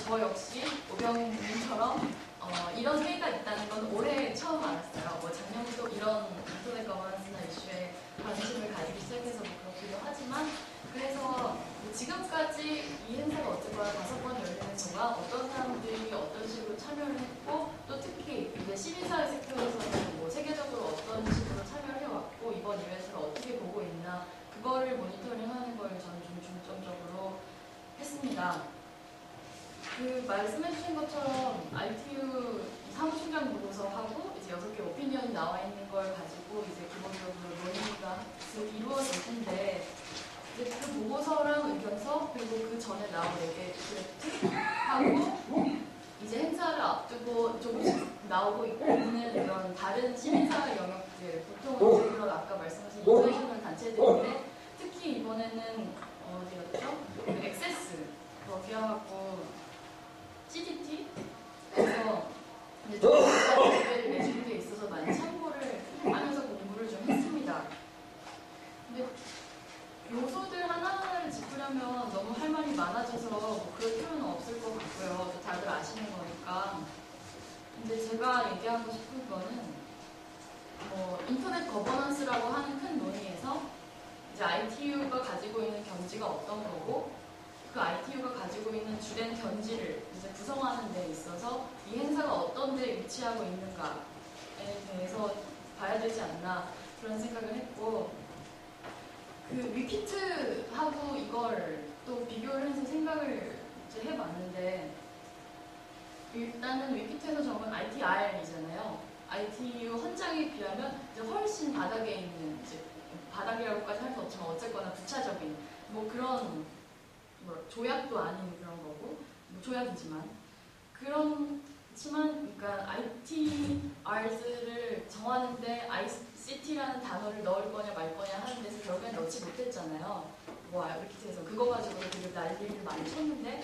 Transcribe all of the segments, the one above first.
저 역시 오병님처럼 이런 회의가 있다는 건 올해 처음 알았어요. 뭐 작년부터 이런 인터넷 거버넌스나 이슈에 관심을 가지기 시작해서 뭐 그렇기도 하지만, 그래서 지금까지 이 행사가 어쨌거나 5번 열리는 동안 어떤 사람들이 어떤 식으로 참여를 했고, 또 특히 이제 시민사회 섹터에서는 뭐 세계적으로 어떤 식으로 참여를 해왔고, 이번 이벤트를 어떻게 보고 있나, 그거를 모니터링하는 걸 저는 좀 중점적으로 했습니다. 그 말씀해주신 것처럼 RTU 사무총장 보고서하고 이제 6개 오피니언이 나와 있는 걸 가지고 이제 기본적으로 논의가 이루어질 텐데, 이제 그 보고서랑 의견서, 그리고 그 전에 나온 4개 드래프트하고 이제 행사를 앞두고 조금씩 나오고 있는 이런 다른 시민사회 영역들, 보통은 이제 그런 아까 말씀하신 인터내셔널 단체들인데, 특히 이번에는 어디였죠? 그 액세스 거기하고 CDT? 그래서 이제 좀 기회를 내주는 게 있어서 많이 참고를 하면서 공부를 좀 했습니다. 근데 요소들 하나하나를 짚으려면 너무 할 말이 많아져서 뭐 그럴 필요는 없을 것 같고요. 다들 아시는 거니까. 근데 제가 얘기하고 싶은 거는 인터넷 거버넌스라고 하는 큰 논의에서 이제 ITU가 가지고 있는 견지가 어떤 거고, 그 ITU가 가지고 있는 주된 견지를 이제 구성하는 데 있어서 이 행사가 어떤 데 위치하고 있는가에 대해서 봐야 되지 않나, 그런 생각을 했고, 그 위키트하고 이걸 또 비교를 해서 생각을 이제 해봤는데, 일단은 위키트에서 적은 ITR이잖아요. ITU 헌장에 비하면 이제 훨씬 바닥에 있는, 이제 바닥이라고까지 할 수 없지만 어쨌거나 부차적인 뭐 그런 조약도 아닌 그런 거고, 뭐 조약이지만 그렇지만, 그러니까 ITR를 정하는데 ICT라는 단어를 넣을 거냐 말 거냐 하는 데서 결국엔 넣지 못했잖아요. 뭐 위키트에서 그거 가지고도 되게 난리를 많이 쳤는데,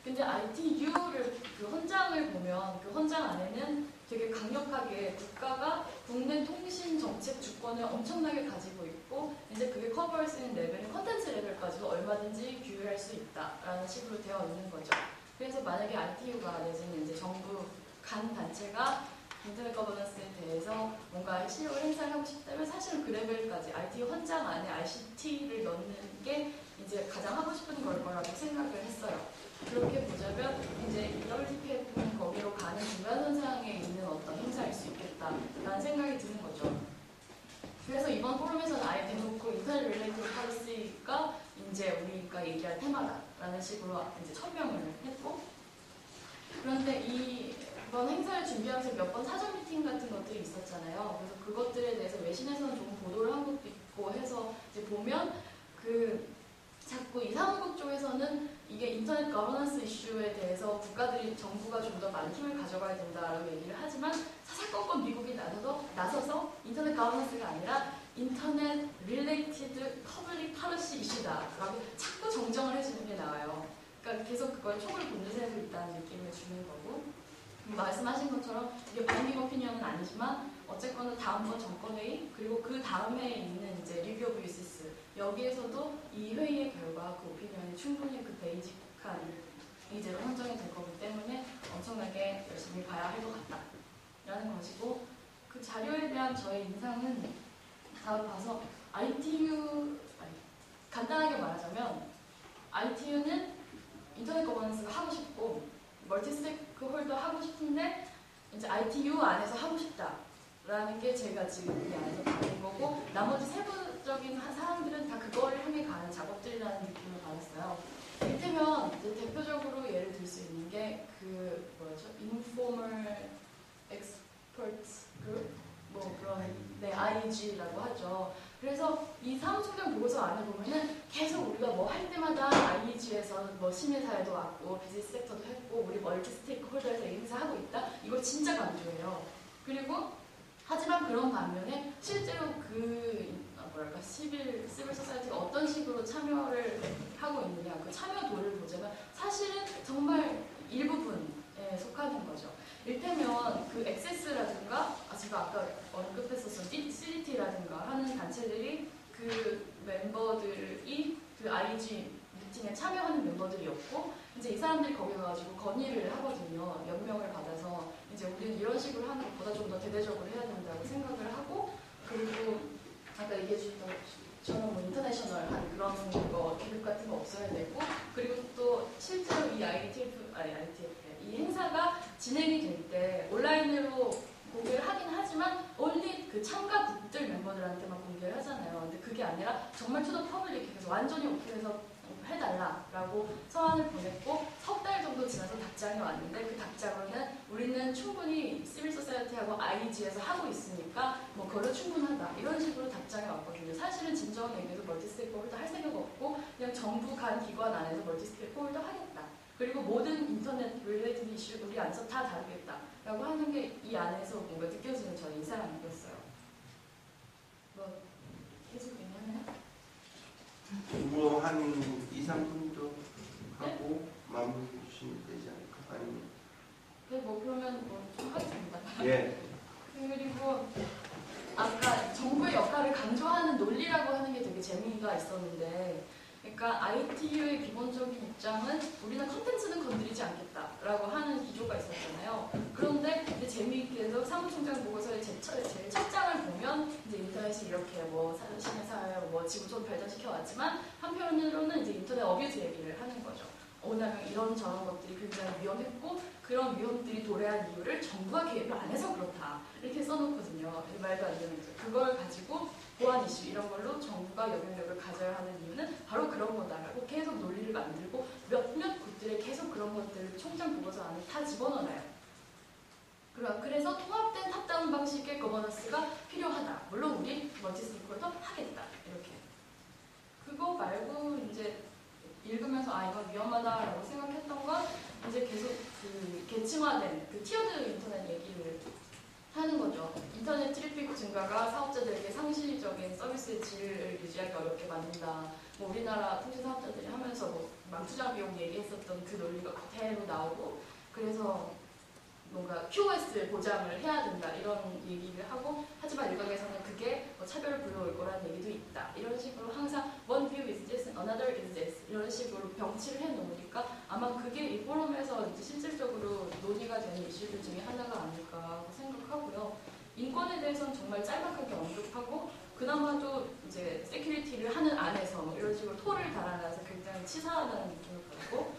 근데 ITU를 그 헌장을 보면 그 헌장 안에는 되게 강력하게 국가가 국내 통신 정책 주권을 엄청나게 가지고 있고, 이제 그게 커버할 수 있는 레벨은 컨텐츠 레벨까지도 얼마든지 규율할 수 있다라는 식으로 되어 있는 거죠. 그래서 만약에 ITU가 내지는 이제 정부 간 단체가 인터넷 거버넌스에 대해서 뭔가 실효 행사를 하고 싶다면 사실은 그 레벨까지 ITU 헌장 안에 ICT를 넣는 게 이제 가장 하고 싶은 걸 거라고 생각을 했어요. 그렇게 보자면 이제 WPF는 거기로 가는 중간선상에 있는 어떤 행사일 수 있겠다라는 생각이 드는 거죠. 그래서 이번 포럼에서는 아예 대놓고 인터넷 릴레이티브 policy가 이제 우리가 얘기할 테마다라는 식으로 이제 천명을 했고, 그런데 이번 행사를 준비하면서 몇 번 사전 미팅 같은 것들이 있었잖아요. 그래서 그것들에 대해서 외신에서는 좀 보도를 한 것도 있고 해서 이제 보면 자꾸 이 사무국 쪽에서는 이게 인터넷 거버넌스 이슈에 대해서 정부가 좀 더 많은 힘을 가져가야 된다라고 얘기를 하지만, 사사건건 미국이 나서서 인터넷 거버넌스가 아니라 인터넷 릴레이티드 퍼블릭 팔러시 이슈다라고 자꾸 정정을 해주는 게 나와요. 그러니까 계속 그걸 촉을 곤두세우고 있다는 느낌을 주는 거고, 말씀하신 것처럼 이게 바인딩 오피니언은 아니지만 어쨌거나 다음번 정권회의, 그리고 그 다음에 있는 이제 리뷰 오브 유시스, 여기에서도 이 회의의 결과 그 오피니언이 충분히 그 베이직한 이제로 선정이 될 거기 때문에 엄청나게 열심히 봐야 할 것 같다라는 것이고, 그 자료에 대한 저의 인상은 다음 봐서 간단하게 말하자면 ITU는 인터넷 거버넌스가 하고 싶고 멀티 스테이크홀더 하고 싶은데 이제 ITU 안에서 하고 싶다라는 게 제가 지금 이 안에서 받은 거고, 나머지 세부적인 사람들은 다 그거를 향해 가는 작업들이라는 느낌을 받았어요. 이를테면 이제 대표적으로 예를 들 수 있는 게 그 Informal Experts Group, 뭐 그런 IEG라고 하죠. 그래서 이 사무총장 보고서 안에 보면은 계속 우리가 뭐 할 때마다 IEG에서 뭐 시민사회도 왔고 비즈니스 섹터도 했고 우리 멀티 스테이크홀더에서 행사하고 있다, 이걸 진짜 강조해요. 그리고 하지만 그런 반면에 실제로 시빌 소사이어티가 어떤 식으로 참여를 하고 있느냐, 그 참여도를 보자면 사실은 정말 일부분에 속하는 거죠. 이를테면 그 액세스라든가 제가 아까 언급했었던 CDT라든가 하는 단체들이 그 멤버들이 그 IEG 미팅에 참여하는 멤버들이었고, 이제 이 사람들이 거기 가가지고 건의를 하거든요. 연명을 받아서 이제 우리는 이런 식으로 하는 것보다 좀 더 대대적으로 해야 된다고 생각을 하고, 그리고 아까 얘기해 주셨던 저는 뭐 인터내셔널한 그런 거 기획 같은 거 없어야 되고, 그리고 또 실제로 이 이 행사가 진행이 될 때 온라인으로 공개를 하긴 하지만 only 그 참가국들 멤버들한테만 공개를 하잖아요. 근데 그게 아니라 정말 투더 퍼블릭에서 완전히 오픈해서 해달라라고 서한을 보냈고, 석 달 정도 지나서 답장이 왔는데, 그 답장으로는 우리는 충분히 시빌 소사이어티하고 IEG에서 하고 있으니까 뭐 그걸로 충분하다, 이런 식으로 답장이 왔거든요. 사실은 진정한 의미에서 멀티 스테이크홀더 할 생각 없고 그냥 정부 간 기관 안에서 멀티 스테이크홀더 하겠다, 그리고 모든 인터넷 릴레이티드 이슈 우리 안에서 다 다루겠다라고 하는 게 이 안에서 뭔가 느껴지는 저의 인상 아니었어요. 뭐 계속 얘기하나요? 뭐 한 2, 3분 더 하고 마무리해 주시면 되지 않을까? 아니면 네, 뭐 그러면 뭐 좀 하겠습니다. 예. 그리고 아까 정부의 역할을 강조하는 논리라고 하는 게 되게 재미가 있었는데, 그러니까 ITU의 기본적인 입장은 우리는 컨텐츠는 건드리지 않겠다라고 하는 기조가 있었잖아요. 그런데 이제 재미있게도 사무총장 보고서의 제일 첫 장을 보면 이제 인터넷이 이렇게 뭐 시민 사회, 뭐 지구촌 발전시켜 왔지만 한편으로는 이제 인터넷 어뷰즈 얘기를 하는 거죠. 왜냐하면 이런저런 것들이 굉장히 위험했고 그런 위험들이 도래한 이유를 정부가 개입을 안 해서 그렇다, 이렇게 써놓거든요. 말도 안 되는 거죠. 그걸 가지고 보안 이슈 이런 걸로 정부가 영향력을 가져야 하는 이유는 바로 그런 거다라고 계속 논리를 만들고 몇몇 곳들에 계속 그런 것들을 총장 보고서 안에 다 집어넣어요. 그래서 통합된 탑다운 방식의 거버넌스가 필요하다. 물론 우리 멀티 스테이크홀더 하겠다, 이렇게. 그거 말고 이제 읽으면서 이건 위험하다라고 생각했던 건 이제 계속 그 계층화된 그 티어드 인터넷 얘기를 하는 거죠. 인터넷 트래픽 증가가 사업자들에게 상시적인 서비스의 질을 유지하기 어렵게 만든다. 뭐 우리나라 통신 사업자들이 하면서 뭐 망투자 비용 얘기했었던 그 논리가 그대로 나오고, 그래서 뭔가 QoS를 보장을 해야 된다, 이런 얘기를 하고, 하지만 일각에서는 그게 뭐 차별을 불러올 거라는 얘기도 있다, 이런 식으로 항상 one view is this, another is this, 이런 식으로 병치를 해놓으니까 아마 그게 이 포럼에서 이제 실질적으로 논의가 되는 이슈들 중에 하나가 아닐까 생각하고요. 인권에 대해서는 정말 짤막하게 언급하고, 그나마도 이제 세큐리티를 하는 안에서 뭐 이런 식으로 토를 달아놔서 굉장히 치사하다는 느낌을 받고,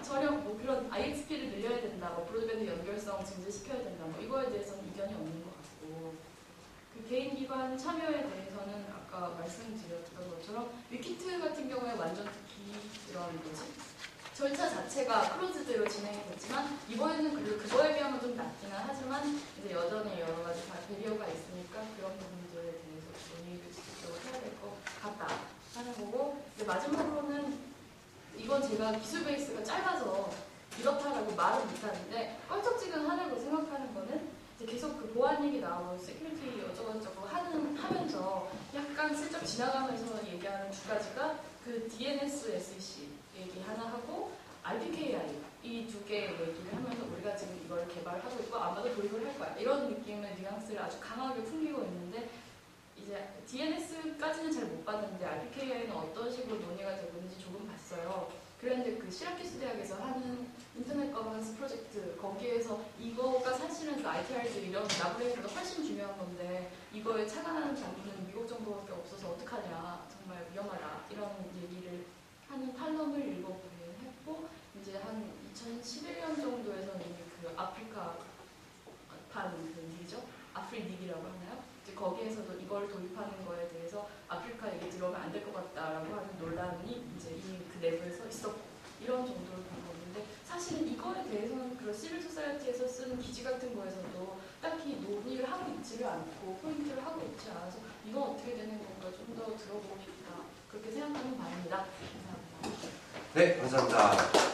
전혀 뭐 그런 IXP를 늘려야 된다, 뭐 브로드밴드 연결성 증대시켜야 된다, 뭐 이거에 대해서는 이견이 없는 것 같고, 그 개인 기관 참여에 대해서는 아까 말씀드렸던 것처럼 위키트 같은 경우에 완전 특히 이런 뭐지? 절차 자체가 클로즈드로 진행이 됐지만 이번에는 그거에 비하면 좀 낮기는 하지만 이제 여전히 여러 가지 배리어가 있으니까 그런 부분들에 대해서 논의를 지속적으로 해야 될 것 같다 하는 거고, 이제 마지막으로는 이건 제가 기술 베이스가 짧아서 이렇다라고 말은 못하는데 껄쩍지근하다고 생각하는 거는 이제 계속 그 보안 얘기 나오고 세큐리티 어쩌고저쩌고 하면서 약간 슬쩍 지나가면서 얘기하는 두 가지가 그 DNS SEC 얘기 하나 하고 RPKI 이 두 개 얘기를 하면서 우리가 지금 이걸 개발하고 있고 아마도 도입을 할 거야, 이런 느낌의 뉘앙스를 아주 강하게 풍기고 있는데, 이제 DNS까지는 잘 못 봤는데 RPKI는 어떤 식으로 논의가 되고 있는지 조금 봤어요. 그런데 그 시라큐스 대학에서 하는 인터넷 거버넌스 프로젝트, 거기에서 이거가 사실은 그 ITR도 이런 라브레이보다 훨씬 중요한 건데 이거에 착안하는 정부는 미국 정부밖에 없어서 어떡하냐, 정말 위험하다, 이런 얘기를 하는 칼럼을 읽어보긴 했고, 이제 한 2011년 정도에서는 이미 그 아프리카 판 그 닉이죠? 아프리닉이라고 하나요? 이제 거기에서도 이걸 도입하는 거에 대해서 아프리카 얘기 들어오면 안 될 것 같다라고 하는 논란이 이제 이미 그 내부에서 있었고, 이런 정도로 본 건데, 사실은 이거에 대해서는 그런 시빌 소사이어티에서 쓰는 기지 같은 거에서도 딱히 논의를 하고 있지를 않고 포인트를 하고 있지 않아서 이건 어떻게 되는 건가 좀 더 들어보고 싶다, 그렇게 생각하는 바입니다. 감사합니다. 네, 감사합니다.